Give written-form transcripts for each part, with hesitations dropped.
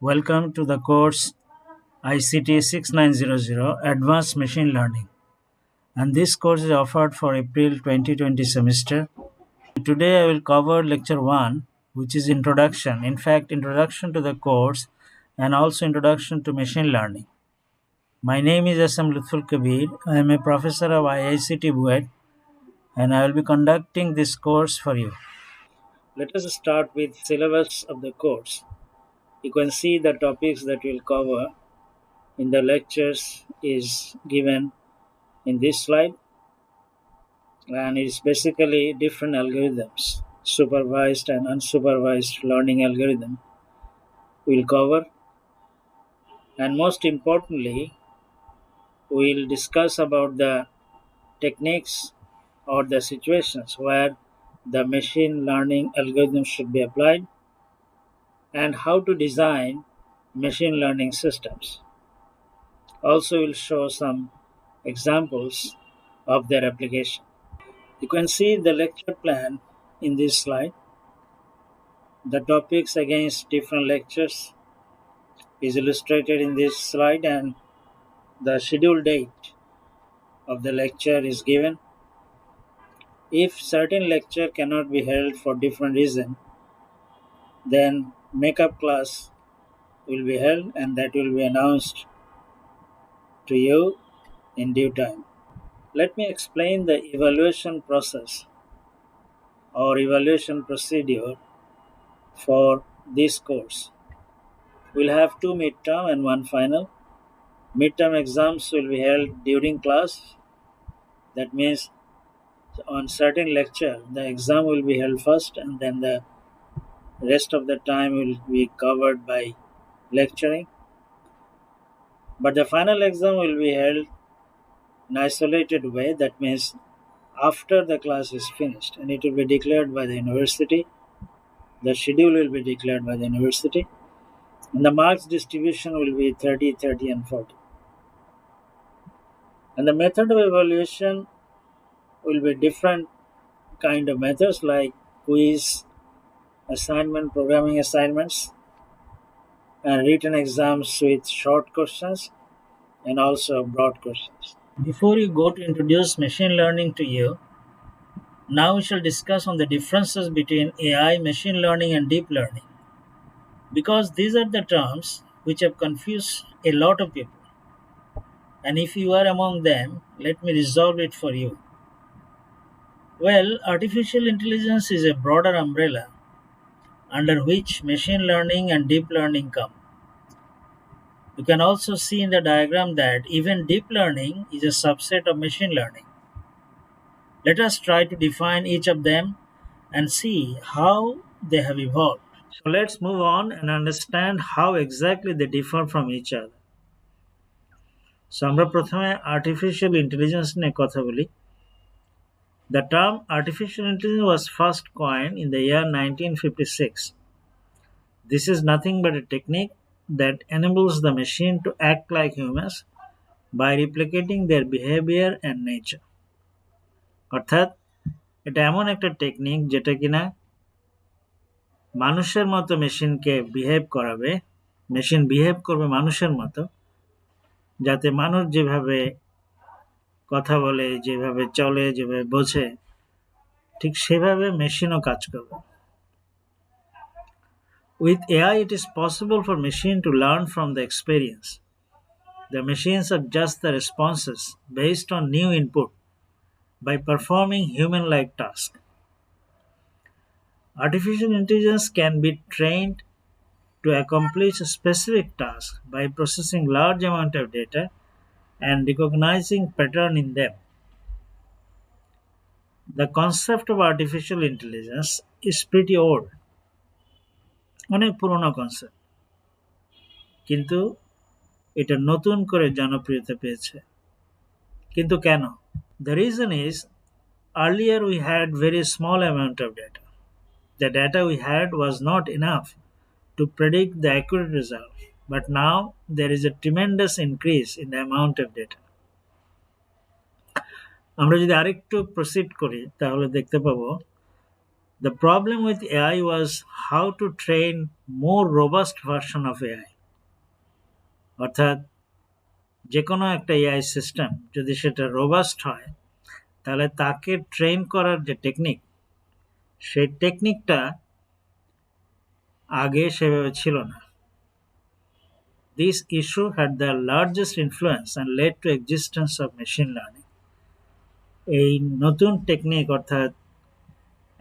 Welcome to the course ICT 6900 Advanced Machine Learning, and this course is offered for April 2020 semester. Today I will cover lecture 1, which is introduction. In fact, introduction to the course and also introduction to machine learning. My name is SM Lutful Kabir. I am a professor of IICT Buet and I will be conducting this course for you. Let us start with syllabus of the course. You can see the topics that we'll cover in the lectures is given in this slide, and it's basically different algorithms, supervised and unsupervised learning algorithm we'll cover, and most importantly we'll discuss about the techniques or the situations where the machine learning algorithm should be applied and how to design machine learning systems. Also we'll show some examples of their application. You can see the lecture plan in this slide. The topics against different lectures is illustrated in this slide, and the scheduled date of the lecture is given. If certain lecture cannot be held for different reason, then makeup class will be held and that will be announced to you in due time. Let me explain the evaluation process or evaluation procedure for this course. We'll have two midterm and one final. Midterm exams will be held during class. That means on certain lecture, the exam will be held first, and then the rest of the time will be covered by lecturing. But the final exam will be held in isolated way. That means after the class is finished, and it will be declared by the university. The schedule will be declared by the university, and the marks distribution will be 30, 30, and 40. And the method of evaluation will be different kind of methods like quiz, assignment, programming assignments, and written exams with short questions and also broad questions. Before you go to introduce machine learning to you, now we shall discuss on the differences between AI, machine learning, and deep learning, because these are the terms which have confused a lot of people. And if you are among them, let me resolve it for you. Well, artificial intelligence is a broader umbrella under which machine learning and deep learning come. You can also see in the diagram that even deep learning is a subset of machine learning. Let us try to define each of them and see how they have evolved. So let's move on and understand how exactly they differ from each other. So আমরা প্রথমে artificial intelligence নিয়ে কথা বলি. The term artificial intelligence was first coined in the year 1956. This is nothing but a technique that enables the machine to act like humans by replicating their behavior and nature. অর্থাৎ এটা এমন একটা technique যেটা কিনা মানুষের মতো মেশিনকে behave করাবে, machine behave করবে মানুষের মতো, যাতে মানুষ যেভাবে কথা বলে, যেভাবে চলে, যেভাবে বোঝে, ঠিক সেভাবে মেশিনও কাজ করবে. With AI, it is possible for machine to learn from the experience. The machines adjust the responses based on new input by performing human-like tasks. Artificial intelligence can be trained to accomplish a specific task by processing large amount of data and recognizing pattern in them. The concept of artificial intelligence is pretty old. অনেক পুরনো concept, কিন্তু এটা নতুন করে জনপ্রিয়তা পেয়েছে. কিন্তু কেন? The reason is, earlier we had very small amount of data. The data we had was not enough to predict the accurate result, but now there is a tremendous increase in the amount of data. আমরা যদি আরেকটু proceed করি তাহলে দেখতে পাবো The problem with AI was how to train more robust version of AI. অর্থাৎ যে কোনো একটা এআই সিস্টেম যদি সেটা রোবাস্ট হয় তাহলে তাকে ট্রেন করার যে টেকনিক সেই টেকনিকটা আগে সেভাবে ছিল না। This issue had the largest influence and led to existence of machine learning. এই নতুন টেকনিক অর্থাৎ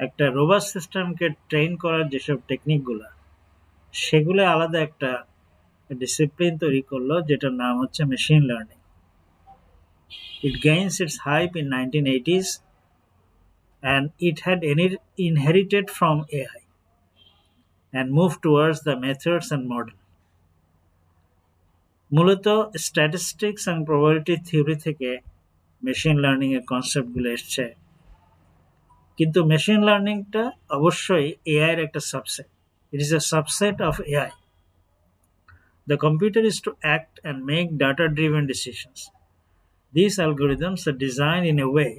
একটা রোবাস্ট সিস্টেমকে ট্রেন করার যেসব টেকনিকগুলো সেগুলো আলাদা একটা ডিসিপ্লিন তৈরি করলো যেটার নাম হচ্ছে machine learning. It gains its hype in 1980s and it had inherited from AI and moved towards the methods and model. মূলত স্ট্যাটিস্টিক্স অ্যান্ড প্রবাবিলিটি থিওরি থেকে মেশিন লার্নিং এর কনসেপ্টগুলো এসছে, কিন্তু মেশিন লার্নিংটা অবশ্যই এআই এর একটা subset. It is a subset of AI. The computer is to act and make data-driven decisions. These algorithms are designed in a way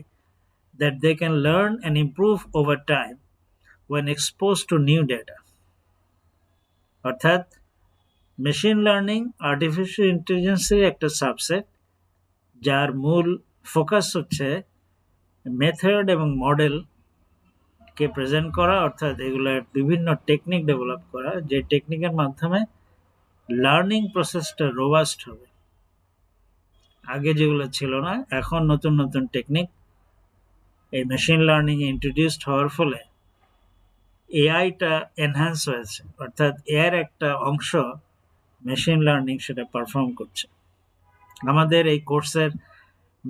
that they can learn and improve over time when exposed to new data. অর্থাৎ machine learning artificial ইন্টেলিজেন্সের একটা subset, যার মূল focus হচ্ছে method এবং মডেলকে present করা, অর্থাৎ এগুলোর বিভিন্ন টেকনিক ডেভেলপ করা, যে টেকনিকের মাধ্যমে লার্নিং প্রসেসটা রোবাস্ট হবে। আগে যেগুলো ছিল না, এখন নতুন নতুন টেকনিক এই মেশিন লার্নিংয়ে ইন্ট্রোডিউসড হওয়ার ফলে এআইটা এনহ্যান্স হয়েছে, অর্থাৎ এর একটা অংশ মেশিন লার্নিং সেটা পারফর্ম করছে। আমাদের এই কোর্সের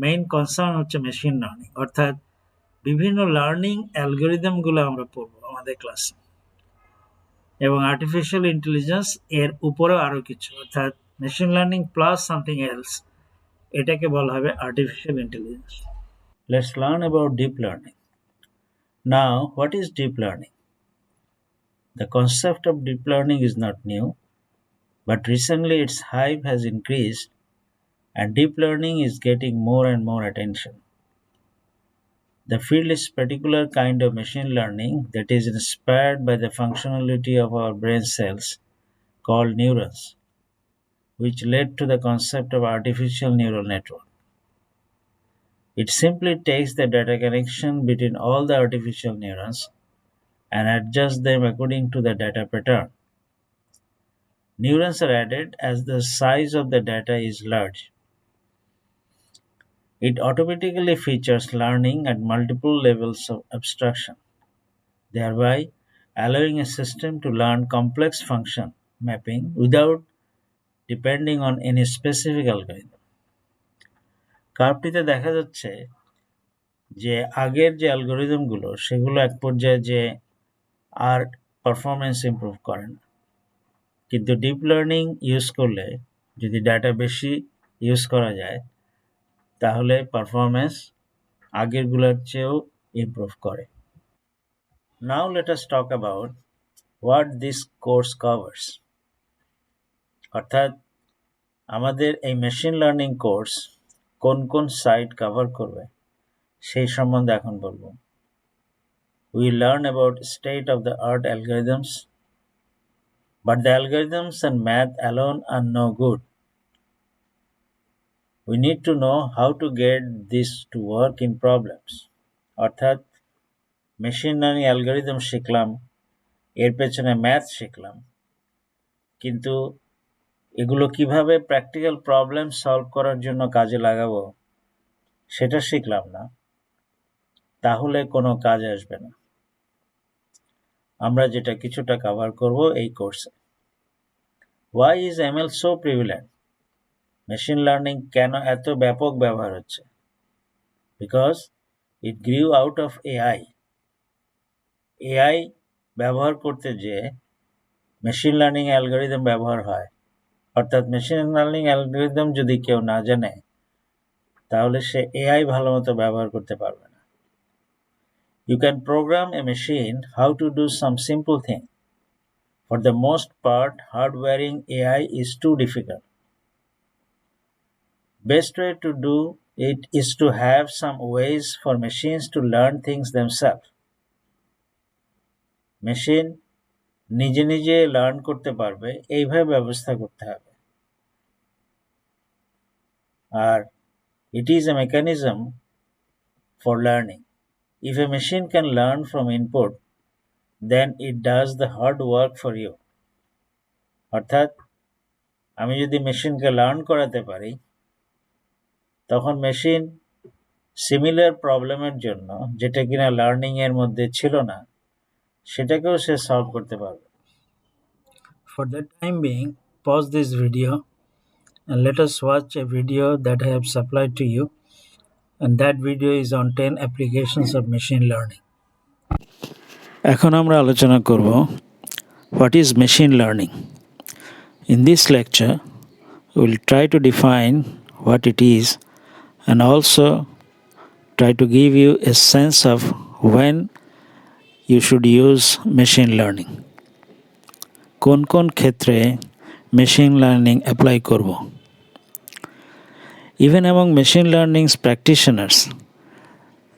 মেইন কনসার্ন হচ্ছে মেশিন লার্নিং, অর্থাৎ বিভিন্ন লার্নিং অ্যালগোরিদমগুলো আমরা পড়ব আমাদের ক্লাসে, এবং আর্টিফিশিয়াল ইন্টেলিজেন্স এর উপরেও আরও কিছু, অর্থাৎ machine learning plus something else, এটাকে বলা হবে artificial intelligence. Let's learn about deep learning. Now, what is deep learning? The concept of deep learning is not new, but recently its hype has increased and deep learning is getting more and more attention. The field is a particular kind of machine learning that is inspired by the functionality of our brain cells called neurons, which led to the concept of artificial neural network. It simply takes the data connection between all the artificial neurons and adjusts them according to the data pattern. Neurons are added as the size of the data is large. It automatically features learning at multiple levels of abstraction, thereby allowing a system to learn complex function mapping without depending on any specific algorithm. কার্ভটিতে দেখা যাচ্ছে যে আগের যে অ্যালগোরিদমগুলো সেগুলো এক পর্যায়ে যে আর performance improve করে না, কিন্তু ডিপ লার্নিং ইউজ করলে যদি ডাটা বেশি ইউজ করা যায় তাহলে পারফরমেন্স আগেরগুলোর চেয়েও ইমপ্রুভ করে। Now let us talk about what this course covers. অর্থাৎ আমাদের এই মেশিন লার্নিং কোর্স কোন কোন সাইট কভার করবে সেই সম্বন্ধে এখন বলবো। We learn about state-of-the-art algorithms, but the algorithms and math alone are no good. We need to know how to get this to work in problems. অর্থাৎ machine learning algorithm শিখলাম, এর পেছনে math শিখলাম, কিন্তু এগুলো কিভাবে প্র্যাকটিক্যাল প্রবলেম সলভ করার জন্য কাজে লাগাবো সেটা শিখলাম না, তাহলে কোনো কাজ আসবে না। আমরা যেটা কিছুটা কভার করব এই কোর্সে। Why is ML so prevalent? Machine learning কেন এত ব্যাপক ব্যবহার হচ্ছে? Because it grew out of AI. AI ব্যবহার করতে যেয়ে মেশিন লার্নিং অ্যালগোরিদম ব্যবহার হয়, অর্থাৎ মেশিন লার্নিং অ্যালগোরিদম যদি কেউ না জানে তাহলে সে AI ভালো মতো ব্যবহার করতে পারবে না। You can program a machine how to do some simple thing. For the most part, hardwiring AI is too difficult. Best way to do it is to have some ways for machines to learn things themselves. Machine নিজে নিজে learn করতে পারবে এইভাবে ব্যবস্থা করতে হবে। আর it is a mechanism for learning. If a machine can learn from input, then it does the hard work for you. অর্থাৎ আমি যদি মেশিনকে লার্ন করাতে পারি, তখন মেশিন সিমিলার প্রবলেমের জন্য, যেটা কিনা লার্নিং এর মধ্যে ছিল না, সেটাকেও সে সলভ করতে পারবে। For the time being, pause this video and let us watch a video that I have supplied to you, and that video is on 10 applications of machine learning. এখন আমরা আলোচনা করব what is machine learning. In this lecture, we will try to define what it is and also try to give you a sense of when you should use machine learning. কোন কোন ক্ষেত্রে machine learning apply করব। Even among machine learning's practitioners,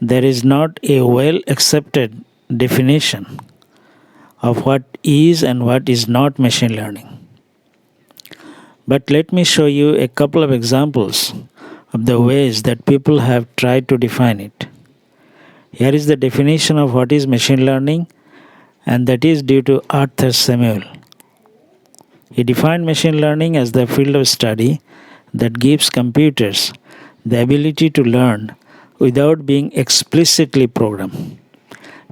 there is not a well accepted definition of what is and what is not machine learning. But let me show you a couple of examples of the ways that people have tried to define it. Here is the definition of what is machine learning, and that is due to Arthur Samuel. He defined machine learning as the field of study that gives computers the ability to learn without being explicitly programmed.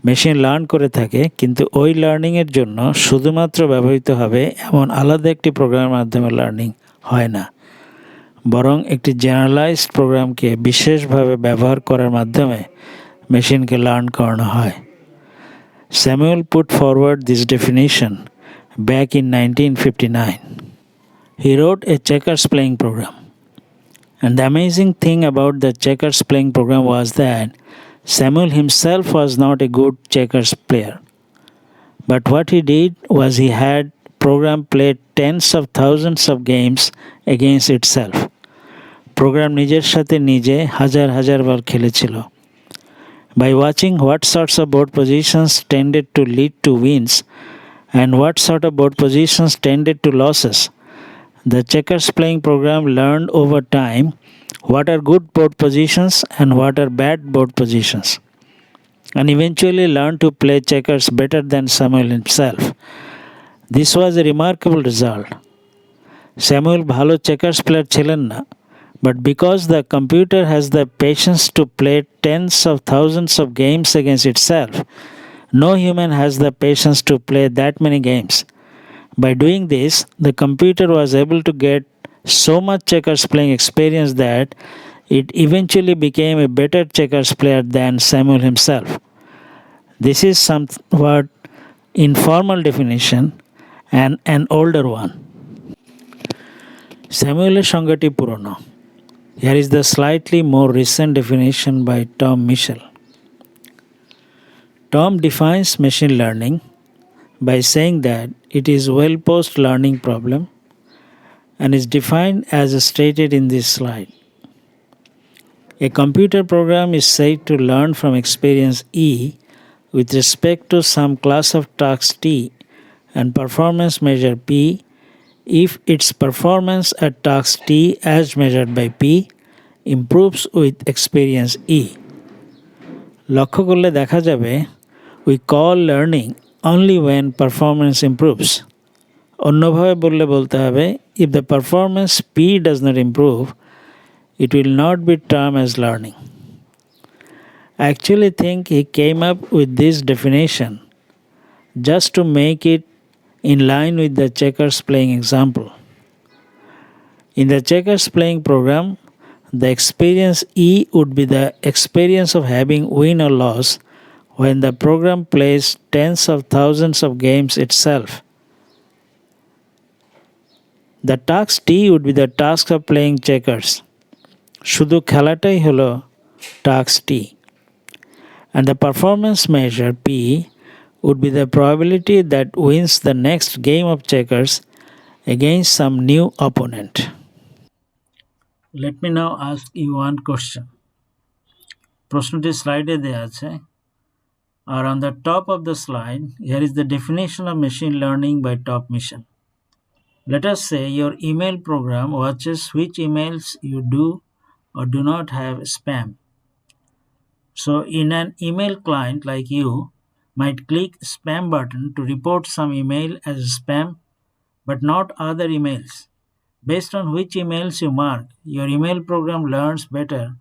Machine learn করে থাকে, কিন্তু ওই লার্নিংয়ের জন্য শুধুমাত্র ব্যবহৃত হবে এমন আলাদা একটি প্রোগ্রামের মাধ্যমে লার্নিং হয় না, বরং একটি জেনারেলাইজড প্রোগ্রামকে বিশেষভাবে ব্যবহার করার মাধ্যমে মেশিনকে লার্ন করানো হয়। Samuel put forward this definition back in 1959. He wrote a checkers playing program. And the amazing thing about the checkers playing program was that Samuel himself was not a good checkers player. But what he did was he had program played tens of thousands of games against itself. Program নিজের সাথে নিজে হাজার হাজার বার খেলেছিল। By watching what sorts of board positions tended to lead to wins and what sort of board positions tended to losses, the checkers playing program learned over time what are good board positions and what are bad board positions, and eventually learned to play checkers better than Samuel himself. This was a remarkable result. Samuel ভালো checkers player ছিলেন না, but because the computer has the patience to play tens of thousands of games against itself, no human has the patience to play that many games. By doing this, the computer was able to get so much checkers playing experience that it eventually became a better checkers player than Samuel himself. This is somewhat informal definition and an older one. Samuel's সংজ্ঞাটি পুরনো। Here is the slightly more recent definition by Tom Michel. Tom defines machine learning by saying that it is well-posed learning problem and is defined as stated in this slide. A computer program is said to learn from experience E with respect to some class of tasks T and performance measure P if its performance at task T as measured by P improves with experience E. লক্ষ্য করলে দেখা যাবে we call learning only when performance improves. অন্যভাবে বলতে হবে if the performance P does not improve, it will not be termed as learning. I actually think he came up with this definition just to make it in line with the checkers playing example. In the checkers playing program, the experience E would be the experience of having win or loss when the program plays tens of thousands of games itself. The task T would be the task of playing checkers. শুধু খেলাটাই হলো task T. And the performance measure P would be the probability that wins the next game of checkers against some new opponent. Let me now ask you one question. প্রশ্নটি স্লাইডে দেয়া আছে। or on the top of the slide, here is the definition of machine learning by Top Mission. Let us say your email program watches which emails you do or do not have spam. So in an email client like you might click spam button to report some email as spam but not other emails. Based on which emails you mark, your email program learns better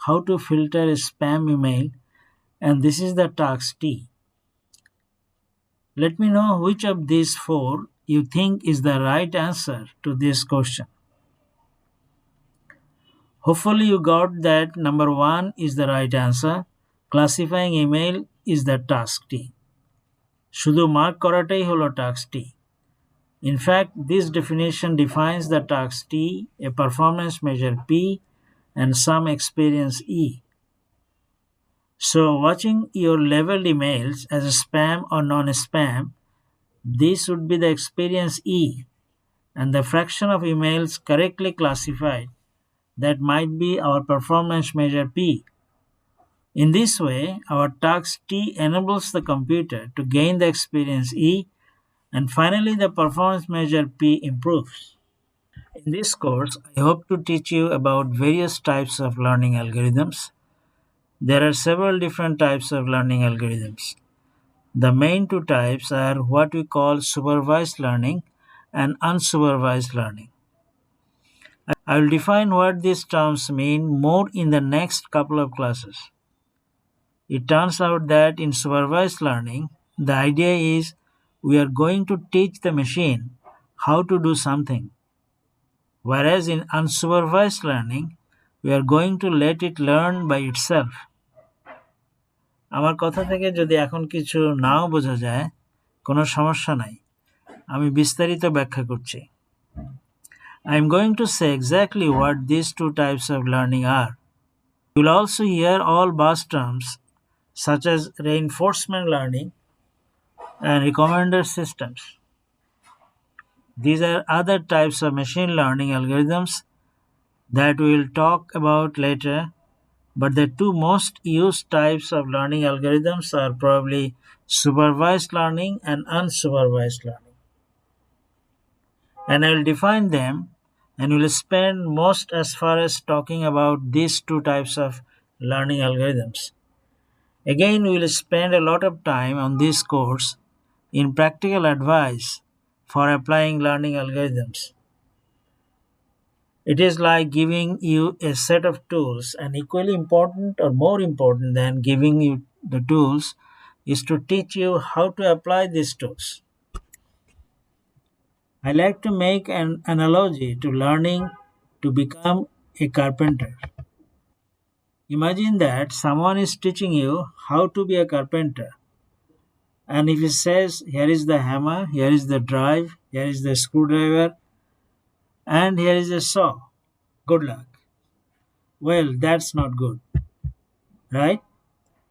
how to filter a spam email, and this is the task T. Let me know which of these four you think is the right answer to this question. Hopefully you got that number 1 is the right answer. Classifying email is the task T. শুধু mark করাটাই হলো task T. In fact, this definition defines the task T, a performance measure P, and some experience E. So watching your labeled emails as a spam or non-spam, this would be the experience E, and the fraction of emails correctly classified, that might be our performance measure P. In this way, our task T enables the computer to gain the experience E, and finally the performance measure P improves. In this course, I hope to teach you about various types of learning algorithms. There are several different types of learning algorithms. The main two types are what we call supervised learning and unsupervised learning. I will define what these terms mean more in the next couple of classes. It turns out that in supervised learning, the idea is we are going to teach the machine how to do something, whereas in unsupervised learning, we are going to let it learn by itself. আমার কথা থেকে যদি এখন কিছু নাও বোঝা যায়, কোনো সমস্যা নাই, আমি বিস্তারিত ব্যাখ্যা করছি। I am going to say exactly what these two types of learning are. You will also hear all buzz terms such as reinforcement learning and recommender systems. These are other types of machine learning algorithms that we will talk about later, but the two most used types of learning algorithms are probably supervised learning and unsupervised learning. And I will define them, and will spend most as far as talking about these two types of learning algorithms. Again, we will spend a lot of time on this course in practical advice for applying learning algorithms. It is like giving you a set of tools, and equally important or more important than giving you the tools is to teach you how to apply these tools. I like to make an analogy to learning to become a carpenter. Imagine that someone is teaching you how to be a carpenter, and if he says, here is the hammer, here is the drive, here is the screwdriver, and here is a saw, good luck. Well, that's not good, right?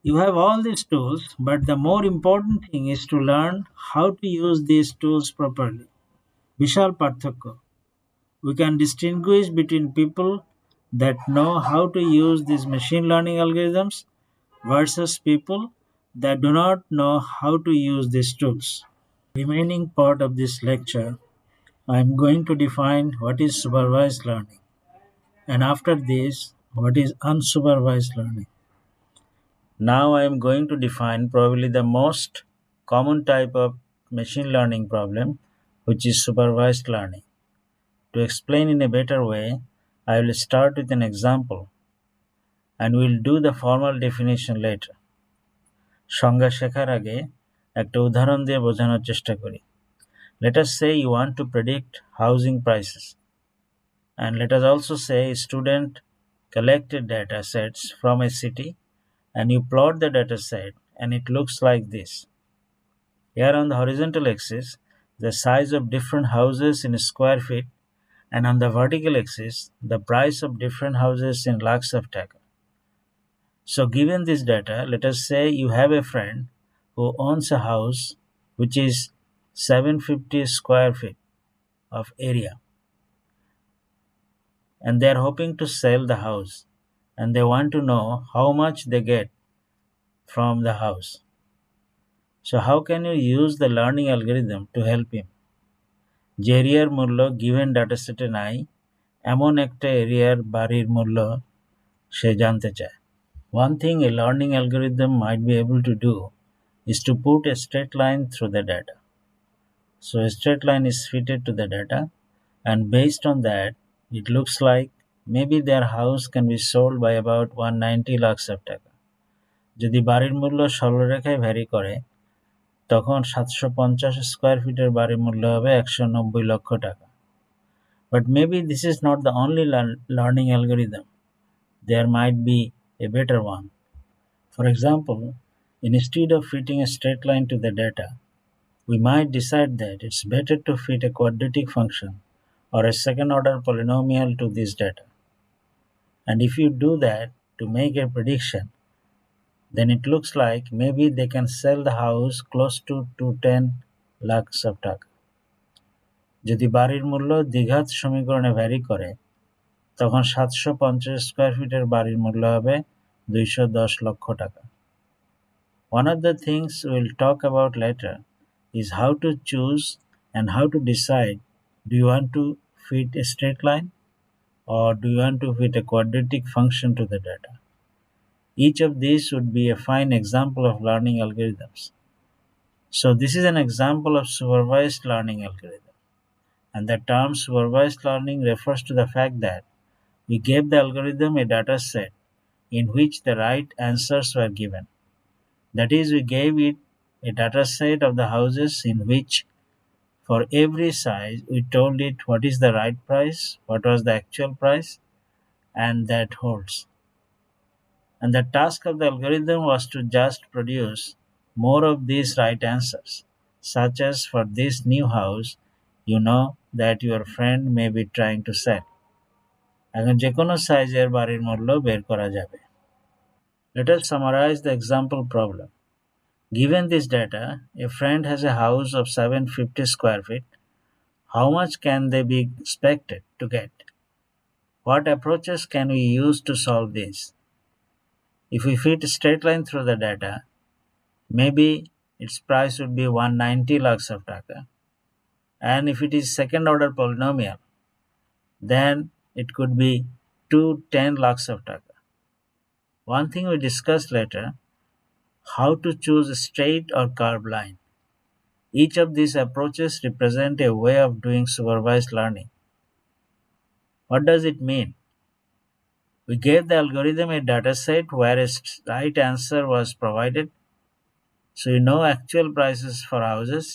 You have all these tools, but the more important thing is to learn how to use these tools properly. Vishal Parthakya. We can distinguish between people that know how to use these machine learning algorithms versus people that do not know how to use these tools. Remaining part of this lecture, I am going to define what is supervised learning, and after this, what is unsupervised learning. Now I am going to define probably the most common type of machine learning problem, which is supervised learning. To explain in a better way, I will start with an example, and we will do the formal definition later. সংজ্ঞা শেখার আগে একটা উদাহরণ দিয়ে বোঝানোর চেষ্টা করি। Let us say you want to predict housing prices, and let us also say a student collected data sets from a city, and you plot the data set, and it looks like this. Here on the horizontal axis, the size of different houses in square feet, and on the vertical axis, the price of different houses in lakhs of taka. So given this data, let us say you have a friend who owns a house which is 750 square feet of area, and they are hoping to sell the house, and they want to know how much they get from the house. So how can you use the learning algorithm to help him? যে এরিয়ার মূল্য given ডাটাসেটে নাই এমন একটা এরিয়ার বাড়ির মূল্য সে জানতে চায়। One thing a learning algorithm might be able to do is to put a straight line through the data. So a straight line is fitted to the data, and based on that, it looks like maybe their house can be sold by about 190 lakhs of টাকা। যদি বাড়ির মূল্য সরলরেখায় vary করে তখন 750 square ফিটের বাড়ির মূল্য হবে 190 লক্ষ টাকা। But maybe this is not the only learning algorithm. There might be a better one. For example, instead of fitting a straight line to the data, we might decide that it's better to fit a quadratic function or a second order polynomial to this data. And if you do that to make a prediction, then it looks like maybe they can sell the house close to 210 lakhs of টাকা। যদি বাড়ির মূল্য দ্বিঘাত সমীকরণে vary করে তখন 750 square ফিটের বাড়ির মূল্য হবে 210 লক্ষ টাকা। One of the things we'll talk about later is how to choose and how to decide, do you want to fit a straight line or do you want to fit a quadratic function to the data? Each of these would be a fine example of learning algorithms. So this is an example of supervised learning algorithm, and the term supervised learning refers to the fact that we gave the algorithm a data set in which the right answers were given. That is, we gave it a data set of the houses in which for every size we told it what is the right price, what was the actual price, and that holds. And the task of the algorithm was to just produce more of these right answers, such as for this new house, you know that your friend may be trying to sell. এখন যে কোনো সাইজের বাড়ির মূল্য বের করা যাবে। Let us summarize the example problem. Given this data, a friend has a house of 750 square feet. How much can they be expected to get? What approaches can we use to solve this? If we fit a straight line through the data, maybe its price would be 190 lakhs of taka. And if it is second order polynomial, then it could be 210 lakhs of taka. One thing we discussed later, how to choose a straight or curved line. Each of these approaches represent a way of doing supervised learning. What does it mean? We gave the algorithm a dataset where a right answer was provided, so we know actual prices for houses.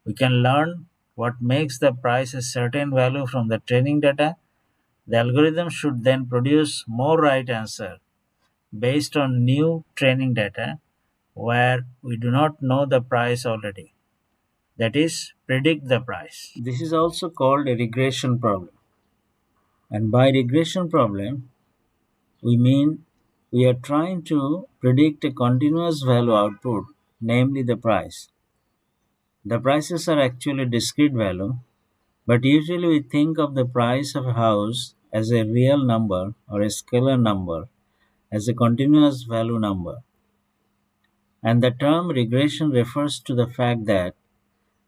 We can learn what makes the price a certain value from the training data. The algorithm should then produce more right answer based on new training data where we do not know the price already. That is, predict the price. This is also called a regression problem. And by regression problem, we mean we are trying to predict a continuous value output, namely the price. The prices are actually discrete value, but usually we think of the price of a house as a real number or a scalar number, as a continuous value number. And the term regression refers to the fact that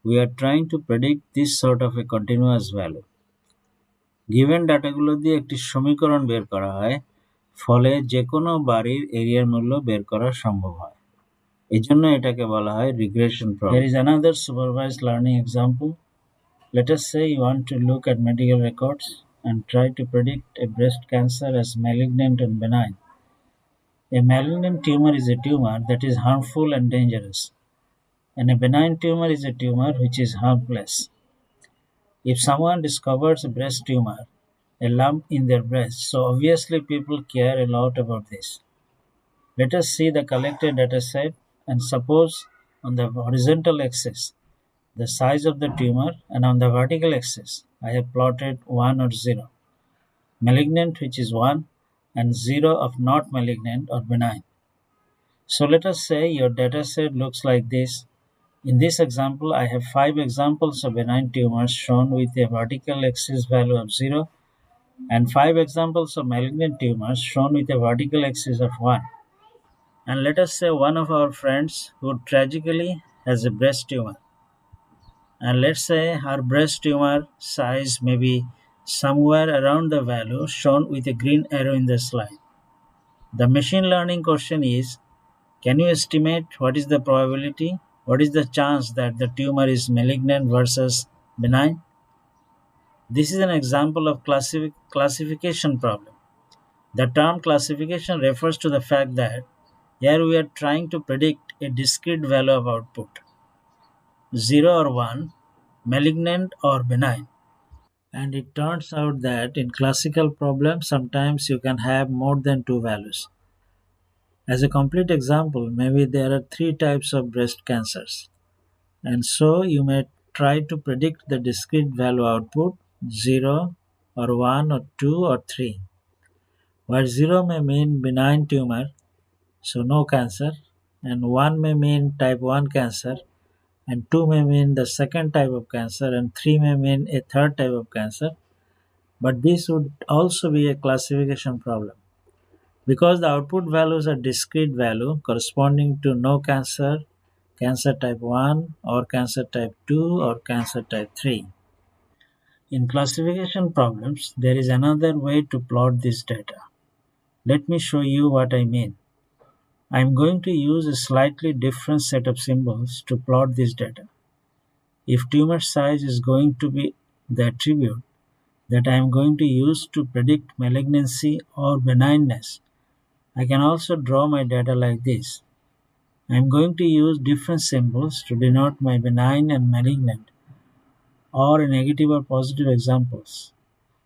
we are trying to predict this sort of a continuous value. Given ডাটাগুলো দিয়ে একটি সমীকরণ বের করা হয়, ফলে যে কোনো বাড়ির এরিয়ার মূল্য বের করা সম্ভব হয়। এই জন্য এটাকে বলা হয় regression problem. There is another supervised learning example. Let us say you want to look at medical records and try to predict a breast cancer as malignant and benign. A malignant tumor is a tumor that is harmful and dangerous, and a benign tumor is a tumor which is harmless. If someone discovers a breast tumor, a lump in their breast, so obviously people care a lot about this. Let us see the collected data set, and suppose on the horizontal axis the size of the tumor, and on the vertical axis I have plotted 1 or 0, malignant which is 1 and 0 of not malignant or benign. So let us say your data set looks like this. In this example, I have 5 examples of benign tumors shown with a vertical axis value of 0 and 5 examples of malignant tumors shown with a vertical axis of 1. And let us say one of our friends who tragically has a breast tumor. And let's say her breast tumor size may be somewhere around the value shown with a green arrow in the slide. The machine learning question is, can you estimate what is the probability? What is the chance that the tumor is malignant versus benign? This is an example of classification problem. The term classification refers to the fact that here we are trying to predict a discrete value of output, 0 or 1, malignant or benign. And it turns out that in classical problems, sometimes you can have more than two values. As a complete example, maybe there are three types of breast cancers. And so you may try to predict the discrete value output 0 or 1 or 2 or 3. Where 0 may mean benign tumor, so no cancer, and 1 may mean type 1 cancer, and 2 may mean the second type of cancer, and 3 may mean a third type of cancer. But this would also be a classification problem because the output values are discrete value corresponding to no cancer, cancer type 1 or cancer type 2 or cancer type 3. In classification problems, there is another way to plot this data. Let me show you what I mean. I am going to use a slightly different set of symbols to plot this data. If tumor size is going to be the attribute that I am going to use to predict malignancy or benignness, I can also draw my data like this. I am going to use different symbols to denote my benign and malignant or negative or positive examples.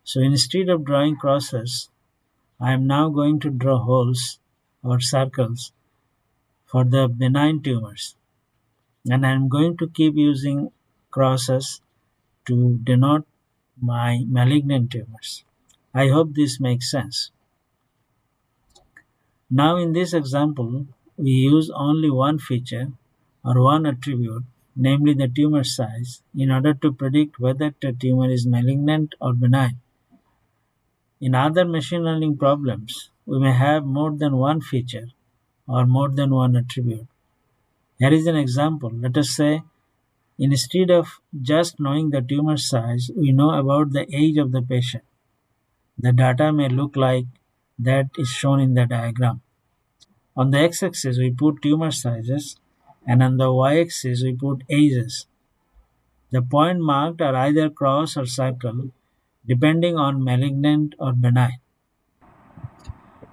So instead of drawing crosses, I am now going to draw holes or circles for the benign tumors, and I am going to keep using crosses to denote my malignant tumors. I hope this makes sense. Now in this example, we use only one feature or one attribute, namely the tumor size, in order to predict whether the tumor is malignant or benign. In other machine learning problems, we may have more than one feature or more than one attribute. Here is an example. Let us say instead of just knowing the tumor size, we know about the age of the patient. The data may look like that is shown in the diagram. On the x-axis, we put tumor sizes, and on the y-axis, we put ages. The point marked are either cross or circle, depending on malignant or benign.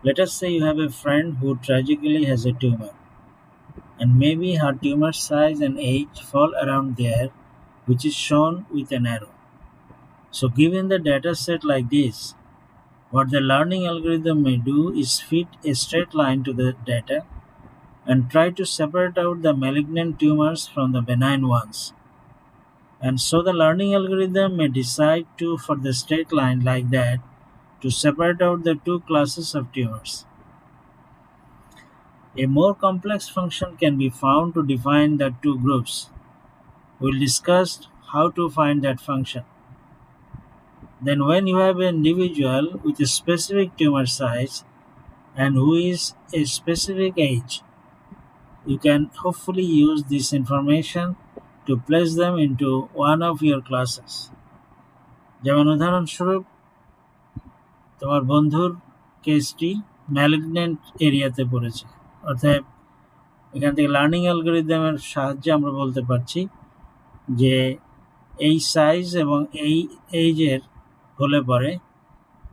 Let us say you have a friend who tragically has a tumor, and maybe her tumor size and age fall around there, which is shown with an arrow. So given the data set like this, what the learning algorithm may do is fit a straight line to the data and try to separate out the malignant tumors from the benign ones. And so the learning algorithm may decide to, for the straight line like that, to separate out the two classes of tumors. A more complex function can be found to define the two groups. We'll discuss how to find that function. Then when you have an individual with a specific tumor size and who is a specific age, you can hopefully use this information to place them into one of your classes. যেমন উদাহরণস্বরূপ তোমার বন্ধুর কেসটি malignant এরিয়াতে পড়েছে, অর্থাৎ এখান থেকে লার্নিং অ্যালগরিদমের সাহায্যে আমরা বলতে পারছি যে এই সাইজ এবং এই এইজের হলে পরে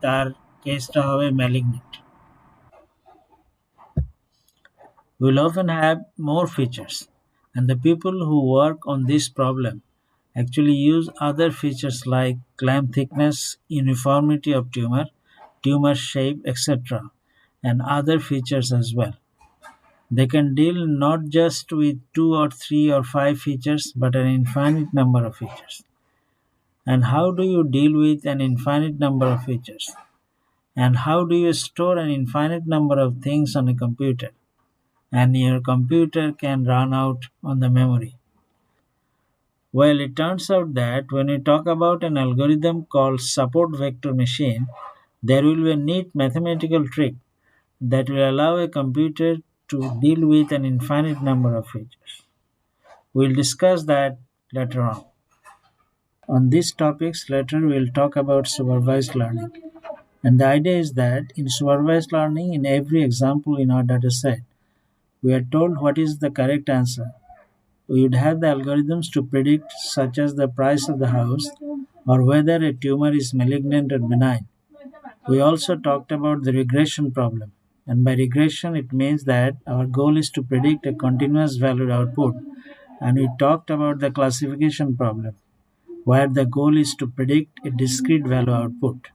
তার কেসটা হবে malignant. We'll often have more features, and the people who work on this problem actually use other features like clamp thickness, uniformity of tumor, tumor shape, etc., and other features as well. They can deal not just with 2 or 3 or 5 features, but an infinite number of features. And how do you deal with an infinite number of features? And how do you store an infinite number of things on a computer? And your computer can run out on the memory. Well, it turns out that when we talk about an algorithm called support vector machine, there will be a neat mathematical trick that will allow a computer to deal with an infinite number of features. We'll discuss that later on. On these topics, later we'll talk about supervised learning. And the idea is that in supervised learning, in every example in our dataset, we are told what is the correct answer. We would have the algorithms to predict, such as the price of the house or whether a tumor is malignant or benign. We also talked about the regression problem. And by regression, it means that our goal is to predict a continuous valued output. And we talked about the classification problem, where the goal is to predict a discrete value output.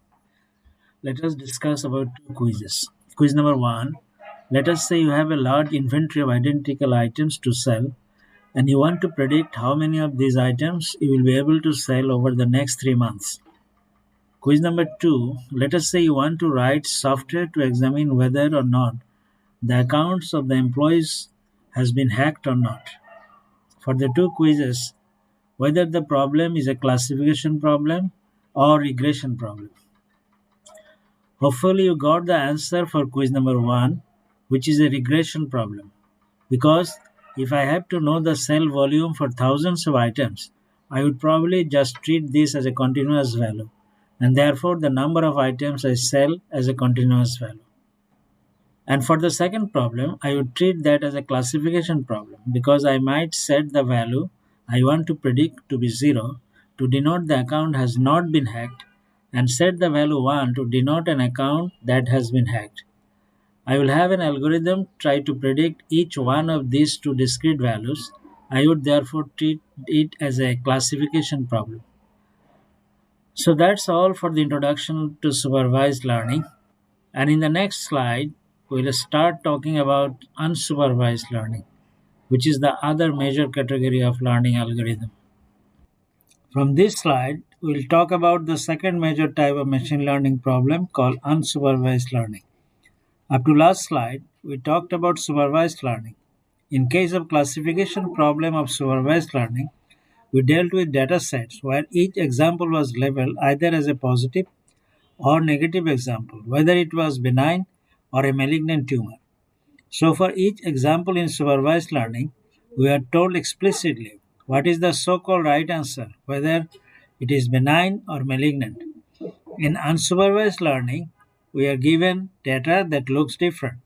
Let us discuss about two quizzes. Quiz number one. Let us say you have a large inventory of identical items to sell and you want to predict how many of these items you will be able to sell over the next 3 months. Quiz number two. Let us say you want to write software to examine whether or not the accounts of the employees has been hacked or not. For the two quizzes, whether the problem is a classification problem or regression problem. Hopefully you got the answer for quiz number one, which is a regression problem. Because if I have to know the sell volume for thousands of items, I would probably just treat this as a continuous value, and therefore the number of items I sell as a continuous value. And for the second problem, I would treat that as a classification problem because I might set the value I want to predict to be 0 to denote the account has not been hacked and set the value 1 to denote an account that has been hacked. I will have an algorithm try to predict each one of these two discrete values. I would therefore treat it as a classification problem. So that's all for the introduction to supervised learning. And in the next slide, we'll start talking about unsupervised learning, which is the other major category of learning algorithm. From this slide, we'll talk about the second major type of machine learning problem called unsupervised learning. Up to last slide, we talked about supervised learning. In case of classification problem of supervised learning, we dealt with data sets where each example was labeled either as a positive or negative example, whether it was benign or a malignant tumor. So for each example in supervised learning, we are told explicitly what is the so-called right answer, whether it is benign or malignant. In unsupervised learning, we are given data that looks different.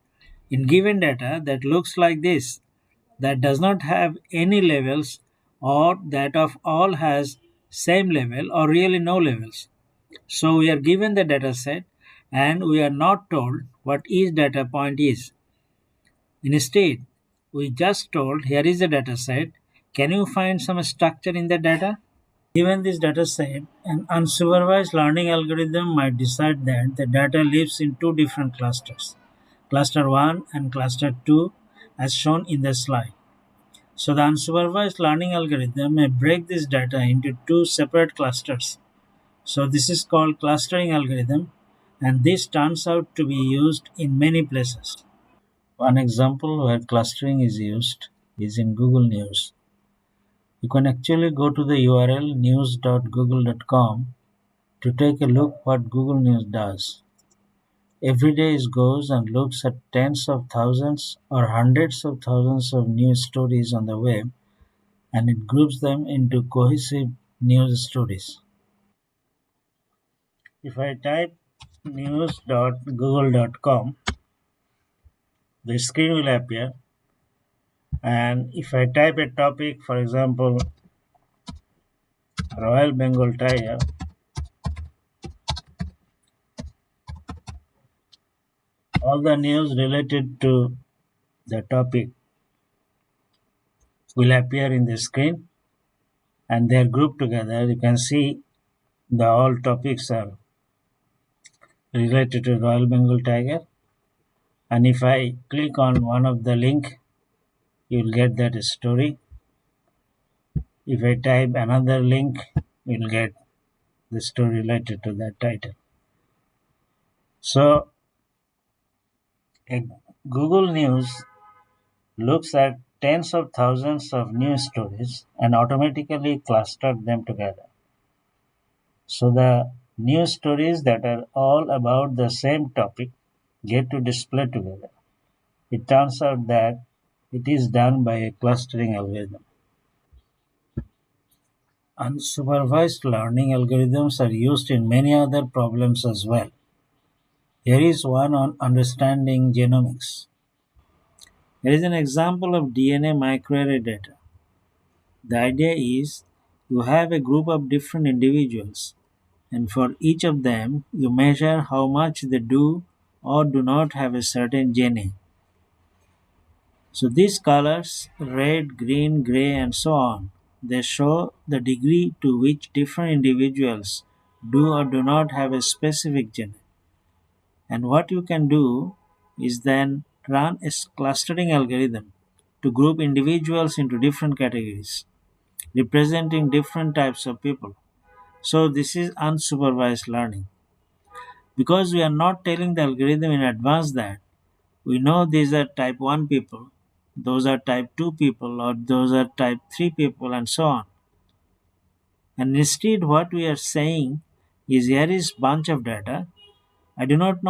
In given data that looks like this, that does not have any labels or that of all has same level or really no labels. So we are given the data set and we are not told what each data point is. Instead, we just told here is the data set. Can you find some structure in the data? Given this data set, an unsupervised learning algorithm might decide that the data lives in two different clusters, cluster 1 and cluster 2 as shown in the slide. So the unsupervised learning algorithm may break this data into two separate clusters. So this is called clustering algorithm and this turns out to be used in many places. One example where clustering is used is in Google News. You can actually go to the URL news.google.com to take a look what Google News does. Every day it goes and looks at tens of thousands or hundreds of thousands of news stories on the web and it groups them into cohesive news stories. If I type news.google.com, the screen will appear, and if I type a topic, for example, Royal Bengal Tiger, all the news related to the topic will appear in the screen and they are grouped together. You can see the all topics are related to Royal Bengal Tiger, and if I click on one of the link, you will get that story. If I type another link, you will get the story related to that title. So Google News looks at tens of thousands of news stories and automatically clustered them together. So the news stories that are all about the same topic get to display together. It turns out that it is done by a clustering algorithm. Unsupervised learning algorithms are used in many other problems as well. Here is one on understanding genomics. Here is an example of DNA microarray data. The idea is you have a group of different individuals, and for each of them, you measure how much they do or do not have a certain gene. So these colors, red, green, gray, and so on, they show the degree to which different individuals do or do not have a specific gene. And what you can do is then run a clustering algorithm to group individuals into different categories, representing different types of people. So this is unsupervised learning. Because we are not telling the algorithm in advance that we know these are type 1 people, those are type 2 people, or those are type 3 people, and so on. And instead, what we are saying is here is bunch of data. I do not know